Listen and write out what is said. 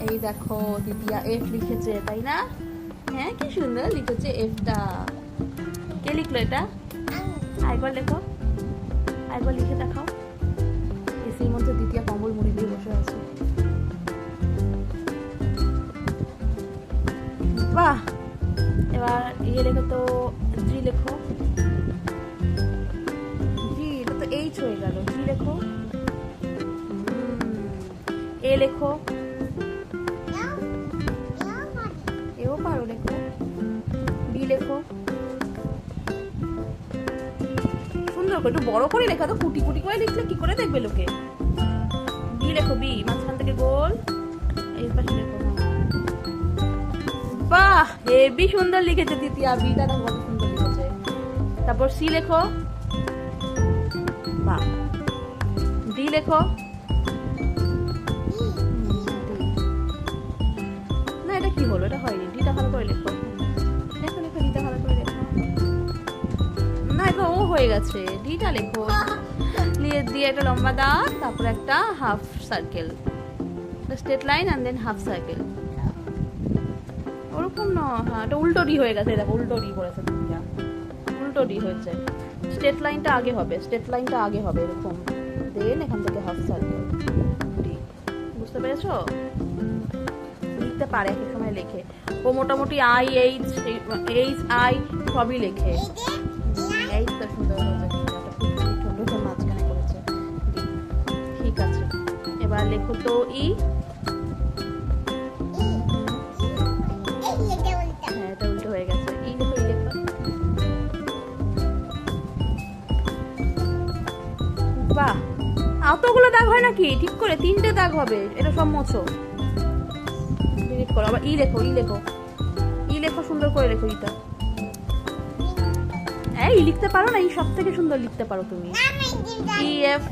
এই দেখো দিদিয়া এফ লিখেছে, তাই না? হ্যাঁ, কি সুন্দর লিখেছে এফটা। কে লিখলো এটা? আরেকবার লেখো, আরেকবার লিখে দেখাও। এসির মধ্যে দিদিয়া কম্বল মুড়ি দিয়ে বসে আছে। বাহ, এবার ইয়ে লেখো তো, জি লেখো। জি, এটা তো এইচ হয়ে গেল। জি লেখো। এ লেখো। এও পারো, লেখো। বি লেখো। সুন্দর করে একটু বড় করে লেখা, তো কুটি কুটি করে লিখলে কি করে দেখবে লোকে। বি লেখো, বি মাঝখান থেকে গোল, এই পাশে লেখো। বাহ, হেবি সুন্দর লিখেছে দিদিয়া, বিটা না কত সুন্দর লিখেছে। তারপর সি লেখো। বাহ, ডি লেখো। না, এটা কি হলো? এটা হয়নি। ডিটা ভালো করে লেখো, লেখো লেখো, ডিটা ভালো করে লেখো। না, এটা ও হয়ে গেছে। ডিটা লেখো, দিয়ে একটা লম্বা দাগ, তারপর একটা half circle, straight line and then half circle. ওরকম না, হ্যাঁ, এটা উল্টো ডি হয়ে গেছে। দেখো, উল্টো ডি করেছে দিদিয়া, উল্টো ডি হয়েছে। স্ট্রেট লাইনটা আগে হবে, স্ট্রেট লাইনটা আগে হবে এরকম, দেন এখান থেকে হাফ সার্কেল ডি। বুঝতে পেরেছো? লিখতে পারে, এক সময় লেখে ও মোটামুটি আই এইচ এইচ আই সবই লেখে। এইচটা সুন্দর হয়েছে, ছোট মাঝখানে করেছে। ঠিক আছে, এবার লেখো তো ই। হ্যাঁ, এটা উল্টো হয়ে গেছে। ই লেখো, ই লেখো। বাহ, অতগুলো দাগ হয় নাকি? ঠিক করে 3টে দাগ হবে। এটা সব মোছো, ডিলিট করো। আবার ই লেখো, ই লেখো, ই লেখো, সুন্দর করে লেখো। ইটা এই লিখতে পারো না? ই সব থেকে সুন্দর লিখতে পারো তুমি। E F